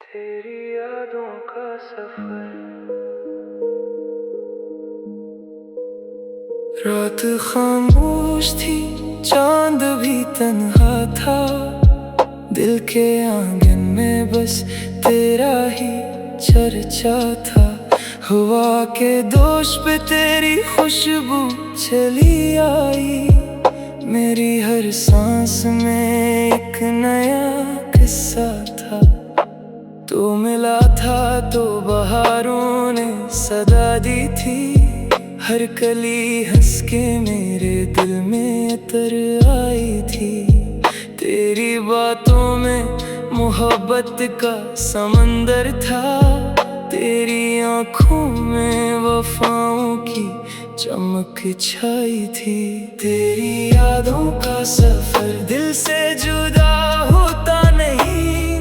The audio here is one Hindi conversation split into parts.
तेरी यादों का सफर। रात खामोश थी, चांद भी तन्हा था। दिल के आंगन में बस तेरा ही चर्चा था। हवा के दोष पे तेरी खुशबू चली आई। मेरी हर सांस में एक नया किस्सा था। तू मिला था तो बहारों ने सदा दी थी। हर कली हंस के मेरे दिल में उतर आई थी। तेरी बातों में मोहब्बत का समंदर था। तेरी आँखों में वफाओं की चमक छाई थी। तेरी यादों का सफर दिल से जुदा होता नहीं।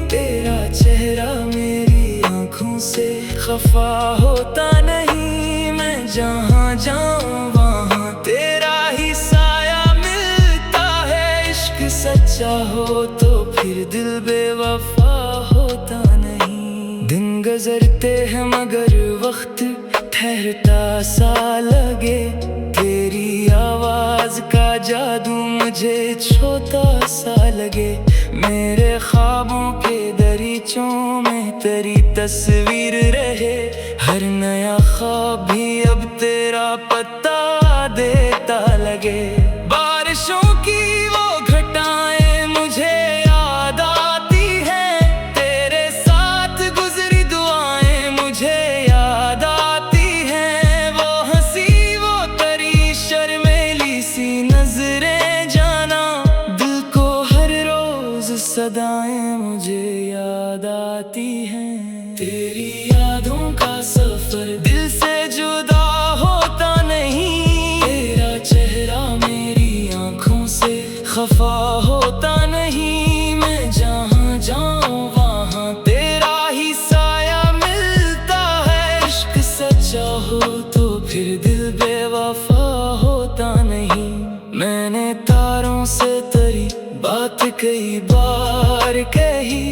तेरा चेहरा मेरी आँखों से खफा होता नहीं। मैं जहाँ जाऊँ वहाँ तेरा ही साया मिलता है। इश्क सच्चा हो तो फिर दिल बेवफा होता नहीं। दिन गुजरते हैं मगर वक्त ठहरता सा लगे। तेरी आवाज का जादू मुझे छोटा सा लगे। मेरे ख्वाबों के दरीचों में तेरी तस्वीर रहे। हर नया ख्वाब भी अब तेरा पता देता लगे। बारिशों की वो घटाएं मुझे याद आती हैं। तेरे साथ गुजरी दुआएं मुझे याद आती हैं। वो हंसी वो तेरी शर्मीली सी नजरें जाना। दिल को हर रोज सदाएं मुझे याद आती हैं। तेरी यादों का सफर दिल से जुदा होता नहीं। तेरा चेहरा मेरी आँखों से खफा होता नहीं। मैं जहाँ जाऊँ वहाँ तेरा ही साया मिलता है। इश्क सच्चा हो तो फिर दिल बेवफा होता नहीं। मैंने तारों से तेरी बात कई बार कही।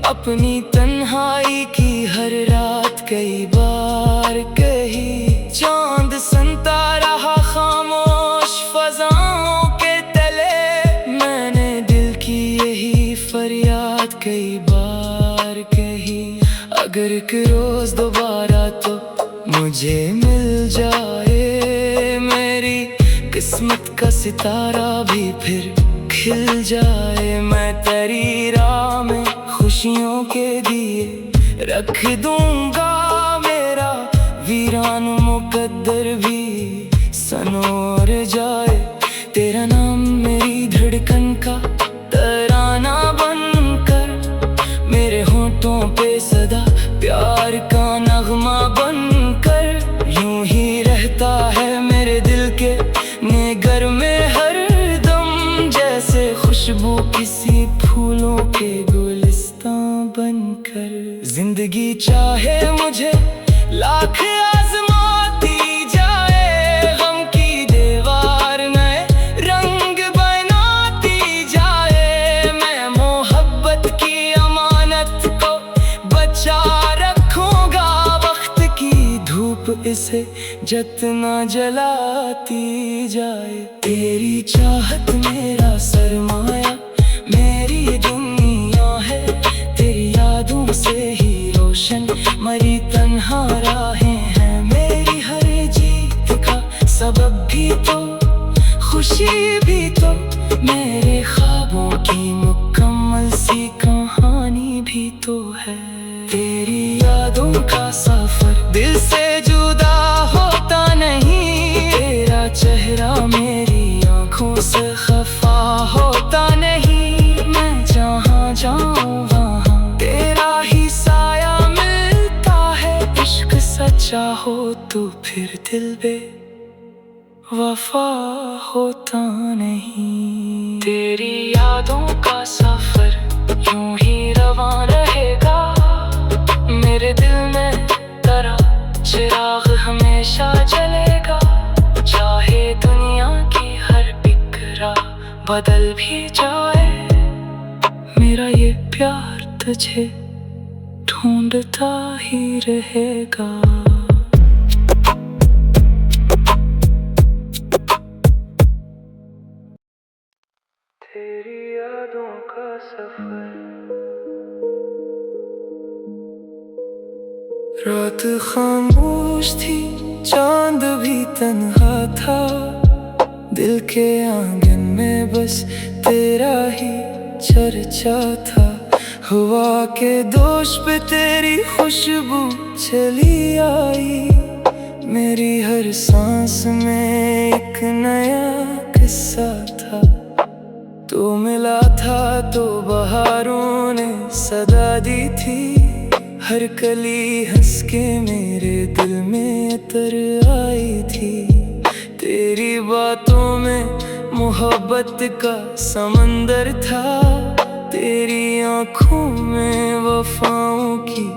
अपनी तन्हाई की हर रात कई बार कही। चांद संता रहा खामोश फजाओं के तले। मैंने दिल की यही फरियाद कई बार कही। अगर एक रोज दोबारा तो मुझे मिल जाए। मेरी किस्मत का सितारा भी फिर खिल जाए। मैं तेरी राह में खुशियों के दिए रख दूंगा। मेरा वीरान मुकद्दर भी सनोर जाए। तेरा नाम मेरी धड़कन का तराना बनकर। मेरे होठों पे सदा प्यार का नगमा बनकर। यूं ही रहता है मेरे दिल के निगर में हर दम। जैसे खुशबू किसी फूलों के गुलिस्तां बनकर। जिंदगी चाहे मुझे लाख आजमाती जाए। गम की दीवार नए रंग बनाती जाए। मैं मोहब्बत की अमानत को बचा रखूंगा। वक्त की धूप इसे जितना जलाती जाए। तेरी चाहत मेरा सरमाया मेरी दुनिया है। तेरी यादों से ही रोशन मरी तन्हा राहें हैं। मेरी हर जीत का सबब भी तो खुशी भी तो। मेरे ख्वाबों की मुकम्मल सी कहानी भी तो है। तेरी यादों का सफर दिल से जुदा होता नहीं। तेरा चेहरा मेरी आँखों से खफा होता नहीं। मैं जहाँ जाऊँ वहाँ तेरा ही साया मिलता है। इश्क सच्चा हो तो फिर दिल बेवफा होता नहीं। तेरी यादों का सफर यूं ही रवां रहेगा। मेरे दिल में तेरा चिराग हमेशा जलेगा। चाहे दुनिया की हर बिखरा बदल भी जाए। मेरा ये प्यार तुझे ढूंढता ही रहेगा। तेरी यादों का सफर। रात खामोश थी, चांद भी तन्हा था, दिल के आंगन में बस तेरा ही चर्चा था। हवा के दोष पे तेरी खुशबू चली आई, मेरी हर सांस में एक नया किस्सा था। तो मिला था तो बहारों ने सदा दी थी, हर कली हंस के मेरे दिल में उतर आई थी। तेरी बातों में मोहब्बत का समंदर था, तेरी आँखों में वफाओं की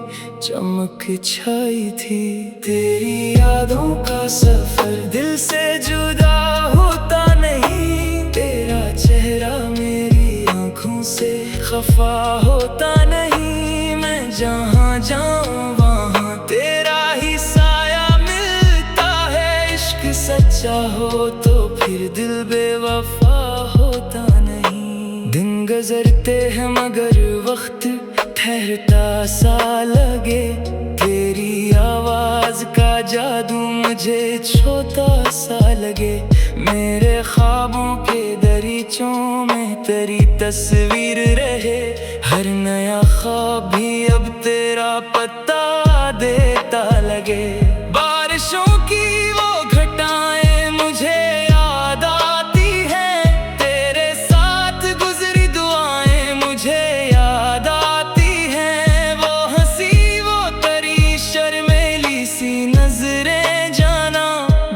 चमक छाई थी। तेरी यादों का सफर दिल से जुदा होता नहीं, तेरा चेहरा मेरी आँखों से खफा होता नहीं। मैं जहाँ जाऊँ वहाँ तेरा ही साया मिलता है, इश्क सच्चा हो तो फिर दिल बेवफा होता नहीं। दिन गुजरते हैं मगर वक्त ठहरता सा लगे, तेरी आवाज का जादू मुझे छोटा सा लगे। मेरे ख्वाबों के दरीचों में तेरी तस्वीर रहे, हर नया ख्वाब भी अब तेरा पता देता लगे। बारिशों की वो घटाएं मुझे याद आती हैं, तेरे साथ गुजरी दुआएं मुझे याद आती हैं। वो हंसी वो तेरी शर्मीली सी नजरें जाना,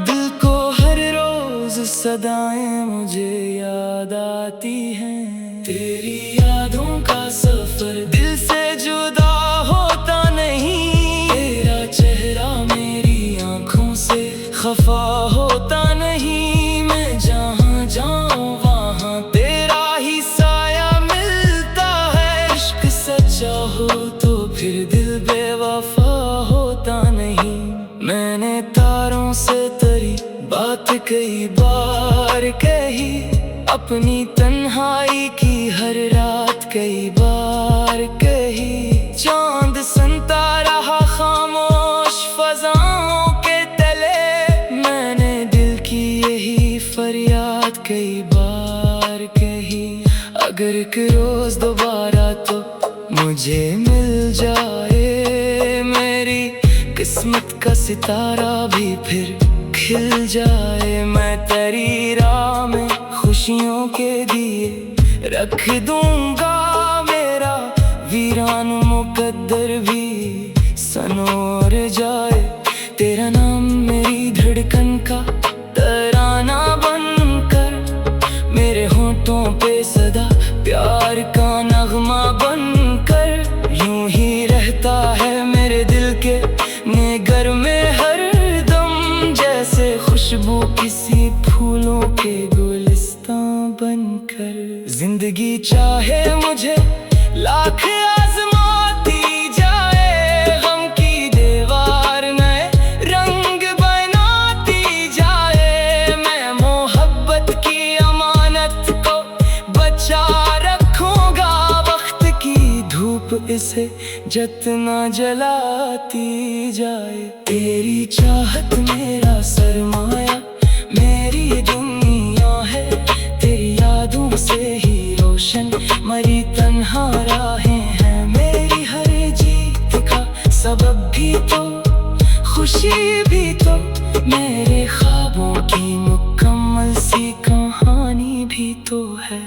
दिल को हर रोज सदाएं मुझे याद आती हैं। तेरी यादों का सफर दिल से जुदा होता नहीं, तेरा चेहरा मेरी आँखों से खफा होता नहीं। मैं जहाँ जाऊँ वहाँ तेरा ही साया मिलता है, इश्क सच्चा हो तो फिर दिल बेवफा होता नहीं। मैंने तारों से तेरी बात कई बार कही, अपनी तन्हाई की हर रात कई बार कही। चांद संता रहा खामोश फजाओं के तले, मैंने दिल की यही फरियाद कई बार कही। अगर एक रोज दोबारा तो मुझे मिल जाए, मेरी किस्मत का सितारा भी फिर खिल जाए। मैं तेरी राह में खुशियों के दिए रख दूंगा, मेरा वीरान मुकद्दर भी सनोर जाए। तेरा नाम मेरी धड़कन का तराना बनकर, मेरे होंठों पे सदा प्यार का नगमा बनकर, यूं ही रहता है मेरे दिल के निगर में हर दम, जैसे खुशबू किसी फूलों के गुलिस्तां बनकर। जिंदगी चाहे मुझे लाख आजमाती जाए, गम की दीवार नए रंग बनाती जाए। मैं मोहब्बत की अमानत को बचा रखूंगा, वक्त की धूप इसे जितना जलाती जाए। तेरी चाहत मेरा सरमाया, मेरी दुनिया है, तेरी यादों से ही रोशन मरी तन्हा राहें हैं। मेरी हर जीत का सबब भी तो खुशी भी तो, मेरे ख्वाबों की मुकम्मल सी कहानी भी तो है।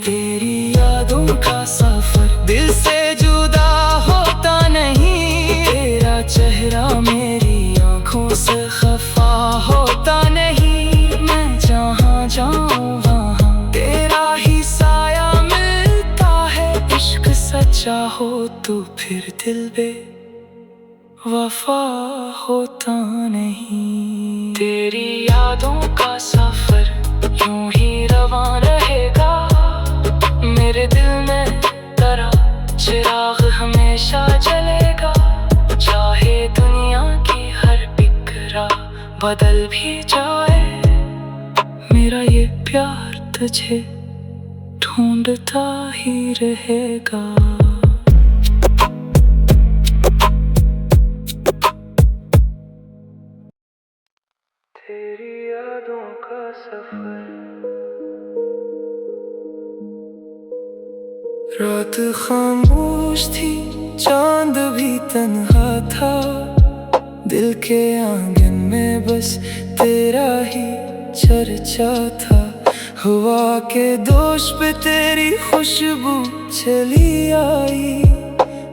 तेरी यादों का सफर दिल से जुदा होता नहीं, तेरा चेहरा मेरी आँखों से खफा होता नहीं। मैं जहाँ जाऊँ वहाँ तेरा ही साया मिलता है, इश्क सच्चा हो तो फिर दिल बेवफा होता नहीं। तेरी यादों का सफर यूं ही रवां रहेगा, मेरे दिल में तेरा चिराग हमेशा जलेगा। बदल भी जाए, मेरा ये प्यार तुझे ढूंढता ही रहेगा। तेरी यादों का सफर, रात खामोश थी, चांद भी तन्हा था, दिल के आंगन में बस तेरा ही चर्चा था। हवा के दोष पे तेरी खुशबू चली आई,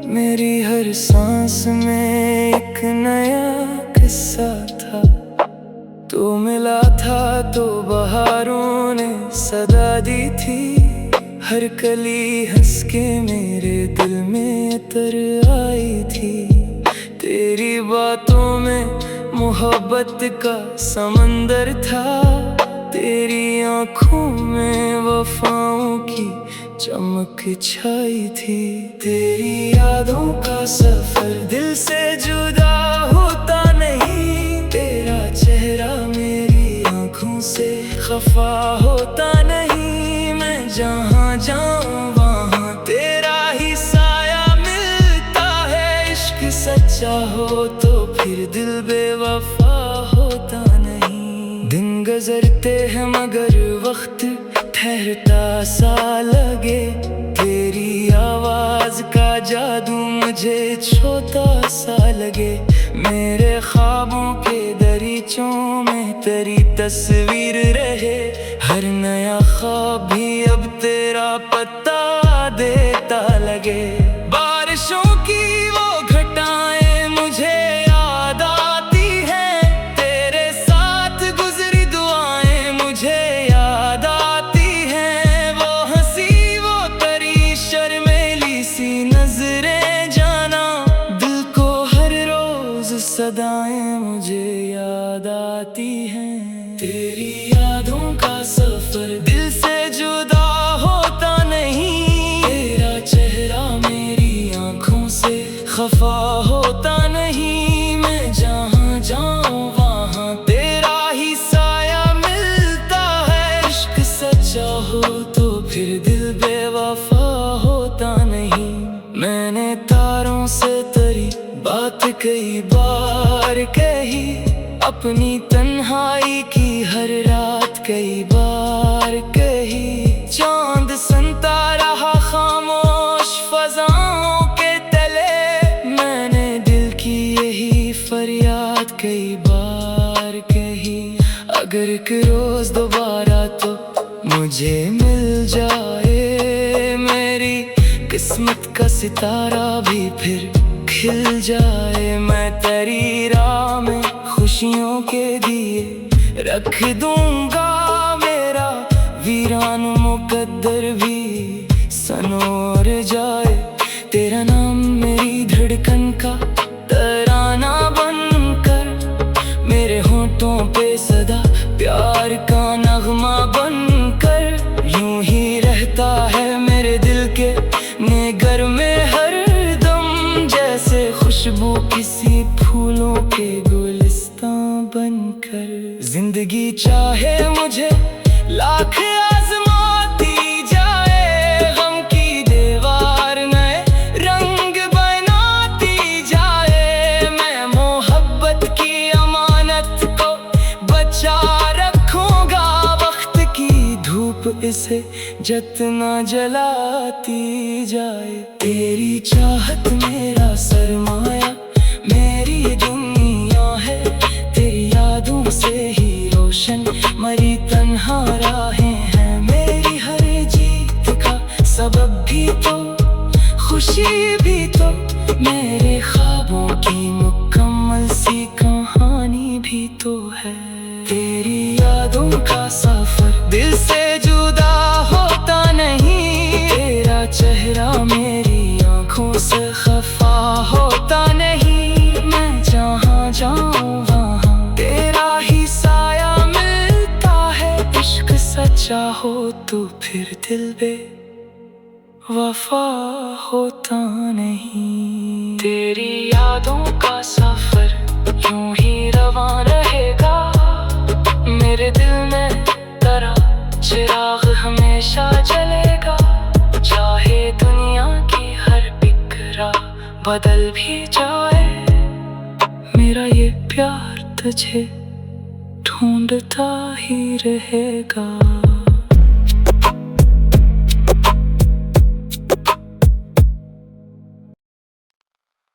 मेरी हर सांस में एक नया किस्सा था। तू मिला था तो बहारों ने सदा दी थी, हर कली हंस के मेरे दिल में उतर आई थी। तेरी बातों में मोहब्बत का समंदर था, तेरी आँखों में वफाओं की चमक छाई थी। तेरी यादों का सफर दिल से जुदा होता नहीं, तेरा चेहरा मेरी आँखों से खफा होता नहीं। मैं जहाँ जाऊँ वहाँ तेरा ही साया मिलता है, इश्क सच्चा हो तो फिर दिल बेवफा होता नहीं। दिन गुजरते हैं मगर वक्त ठहरता सा लगे, तेरी आवाज का जादू मुझे छोटा सा लगे। मेरे ख्वाबों के दरीचों में तेरी तस्वीर रहे, हर नया ख्वाब भी अब तेरा पता देता लगे। बारिशों की वो घटाएं मुझे याद आती हैं, तेरे साथ गुजरी दुआएं मुझे याद आती हैं। वो हंसी वो तेरी शर्मीली सी नजरें जाना, दिल को हर रोज सदाएं मुझे याद आती हैं। तेरी यादों का सफर दिल से जुदा होता नहीं, तेरा चेहरा मेरी आँखों से खफा होता नहीं। मैं जहाँ जाऊँ वहाँ तेरा ही साया मिलता है, इश्क सच्चा हो तो फिर दिल बेवफा होता नहीं। मैंने तारों से तेरी बात कई बार कही, अपनी तन्हाई की हर रात कई बार कही। चांद संता रहा खामोश फजाओं के तले, मैंने दिल की यही फरियाद कई बार कही। अगर एक रोज दोबारा तो मुझे मिल जाए, मेरी किस्मत का सितारा भी फिर खिल जाए। मैं तेरी राह में खुशियों के दिए रख दूंगा, मेरा वीरान मुकद्दर भी सनोर जाए। तेरा नाम मेरी धड़कन का तराना बनकर, मेरे होठों पे सदा प्यार का नगमा बनकर, यूं ही रहता है मेरे दिल के निगर में हर दम, जैसे खुशबू किसी फूलों के गुलिस्तां बनकर। जिंदगी चाहे मुझे लाख आजमाती जाए, गम की दीवार नए रंग बनाती जाए। मैं मोहब्बत की अमानत को बचा रखूंगा, वक्त की धूप इसे जितना जलाती जाए। तेरी चाहत मेरा सरमाया, मेरी दुनिया है, तेरी यादों से ही रोशन मरी तन्हा राहें हैं। मेरी हर जीत का सबब भी तो, खुशी भी तो, मेरे ख्वाबों की मुकम्मल सी कहानी भी तो है। तेरी यादों का सफर दिल से जुदा होता नहीं, तेरा चेहरा मेरी आँखों से खफा होता नहीं। मैं जहाँ जाऊँ वहाँ तेरा ही साया मिलता है, इश्क सच्चा हो तो फिर दिल बेवफा होता नहीं। तेरी यादों का सफर यूं ही रवां रहेगा, मेरे दिल में तेरा चिराग हमेशा जलेगा। चाहे दुनिया की हर बिखरा बदल भी जाए, मेरा ये प्यार तुझे ढूंढता ही रहेगा।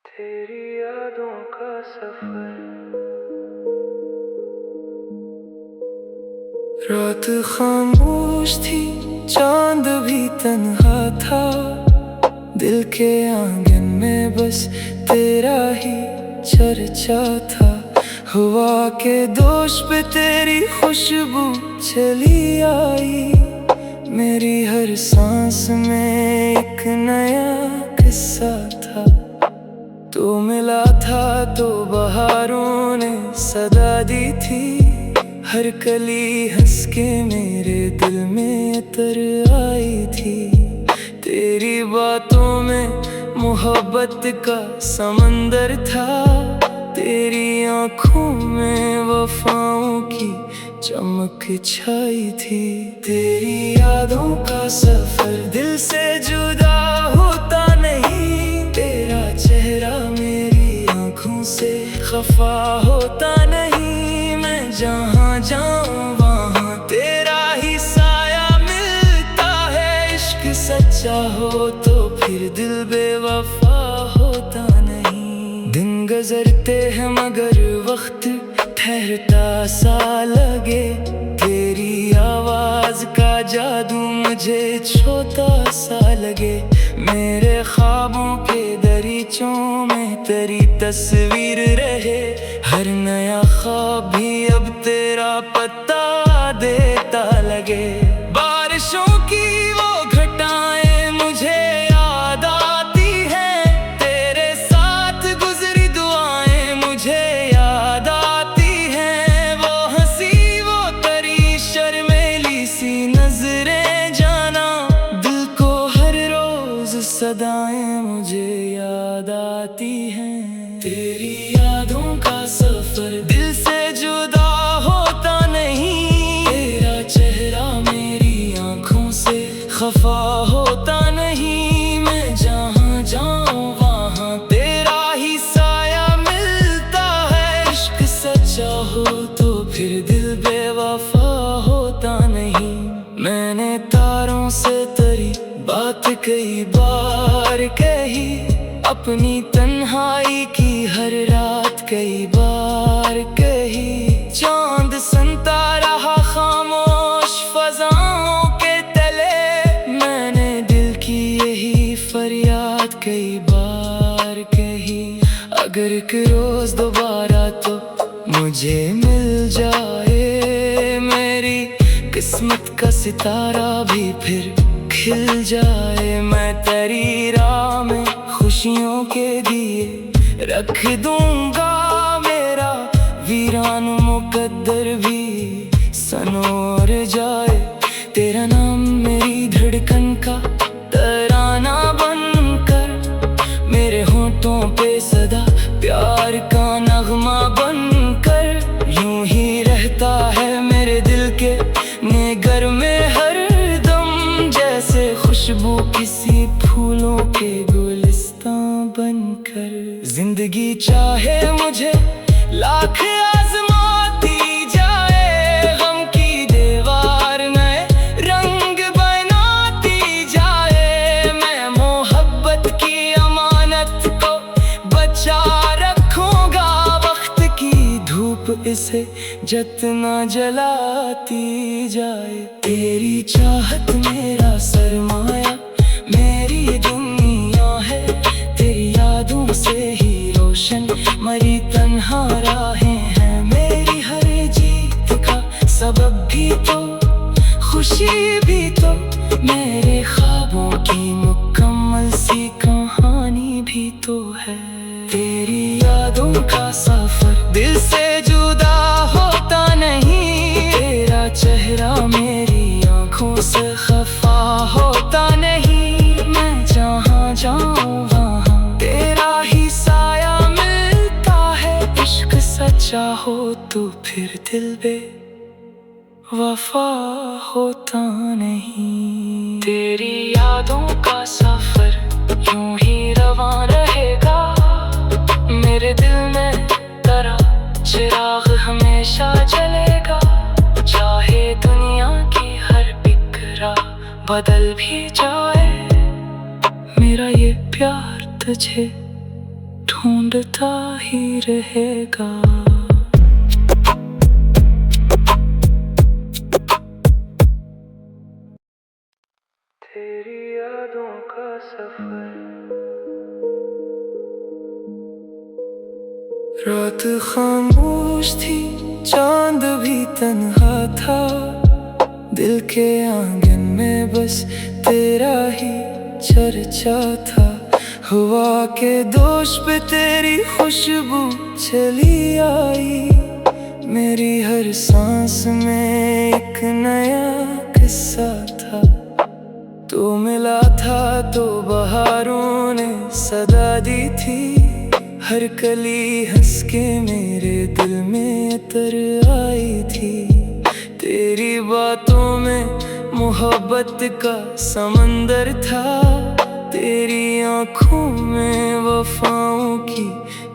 तेरी यादों का सफर। रात खामोश थी, चांद भी तन्हा था। दिल के आंगन में बस तेरा ही चर्चा था। हवा के दोष पे तेरी खुशबू चली आई। मेरी हर सांस में एक नया किस्सा था। तू मिला था तो बहारों ने सदा दी थी। हर कली हंस के मेरे दिल में अतर आई थी। तेरी बातों में मोहब्बत का समंदर था। तेरी आँखों में वफाओं की चमक छाई थी। तेरी यादों का सफर दिल से जुदा होता नहीं। तेरा चेहरा मेरी आँखों से खफा होता नहीं। मैं जहाँ जाऊँ वहाँ तेरा ही साया मिलता है। इश्क सच्चा हो तो फिर दिल बेवफा होता नहीं। दिन गुजरते हैं मगर वक्त ठहरता सा लगे। तेरी आवाज का जादू मुझे छोटा सा लगे। मेरे ख्वाबों के दरीचों में तेरी तस्वीर रहे। हर नया ख्वाब भी अब तेरा पता देता लगे। बारिशों की वो घटाएं मुझे याद आती हैं। तेरे साथ गुजरी दुआएं मुझे याद आती हैं। वो हंसी वो तेरी शर्मीली सी नजरें जाना। दिल को हर रोज सदाएं मुझे याद आती हैं। तेरी यादों का सफर दिल से जुदा होता नहीं। तेरा चेहरा मेरी आँखों से खफा होता नहीं। मैं जहाँ जाऊँ वहाँ तेरा ही साया मिलता है। इश्क सच्चा हो तो फिर दिल बेवफा होता नहीं। मैंने तारों से तेरी बात कई बार कही। अपनी तन्हाई की हर रात कई बार कही। चांद संता रहा खामोश फजाओं के तले। मैंने दिल की यही फरियाद कई बार कही। अगर एक रोज दोबारा तो मुझे मिल जाए। मेरी किस्मत का सितारा भी फिर खिल जाए। मैं तेरी राह में खुशियों के दिए रख दूंगा। मेरा वीरान मुकद्दर भी सनोर जाए। तेरा नाम मेरी धड़कन का तराना बनकर। मेरे होठों पे सदा प्यार का नगमा बनकर। यूं ही रहता है मेरे दिल के निगर में हर दम। जैसे खुशबू किसी फूलों के गुलिस्तां बनकर। जिंदगी चाहे मुझे लाख आजमाती जाए। गम की दीवार नए रंग बनाती जाए। मैं मोहब्बत की अमानत को बचा रखूंगा। वक्त की धूप इसे जितना जलाती जाए। तेरी चाहत मेरा सरमाया मेरी दुनिया है। तेरी यादों से ही रोशन मरी तन्हा राहें हैं। मेरी हर जीत का सबब भी तो खुशी भी तो। मेरे ख्वाबों की मुकम्मल सी कहानी भी तो है। तेरी यादों का सफर दिल से जुदा होता नहीं। तेरा चेहरा मेरी आँखों से खफा होता नहीं। मैं जहाँ जाऊँ वहाँ तेरा ही साया मिलता है। इश्क सच्चा हो तो फिर दिल वफा होता नहीं। तेरी यादों का सफर यूं ही रवां रहेगा, मेरे दिल में तेरा चिराग हमेशा जलेगा। चाहे दुनिया की हर बिखरा बदल भी जाए, मेरा ये प्यार तुझे ढूंढता ही रहेगा। तेरी यादों का सफर। रात खामोश थी, चांद भी तन्हा था, दिल के आंगन में बस तेरा ही चर्चा था। हवा के दोष पे तेरी खुशबू चली आई, मेरी हर सांस में एक नया किस्सा था। तू मिला था तो बहारों ने सदा दी थी, हर कली हंस के मेरे दिल में उतर आई थी। तेरी बातों में मोहब्बत का समंदर था, तेरी आँखों में वफाओं की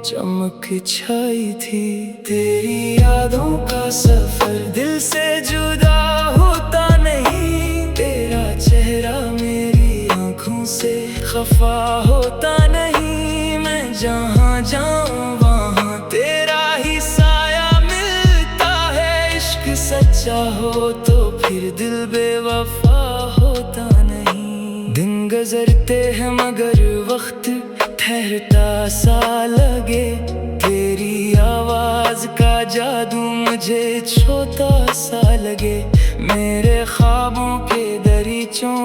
चमक छाई थी। तेरी यादों का सफर दिल से जुदा होता नहीं, तेरा चेहरा मेरी आँखों से खफा होता नहीं। मैं जहाँ जाऊँ वहाँ तेरा ही साया मिलता है, इश्क सच्चा हो तो फिर दिल बेवफा होता नहीं। दिन गुजरते हैं मगर वक्त ठहरता सा लगे, तेरी आवाज का जादू मुझे छोटा सा लगे। मेरे ख्वाबों के दरीचों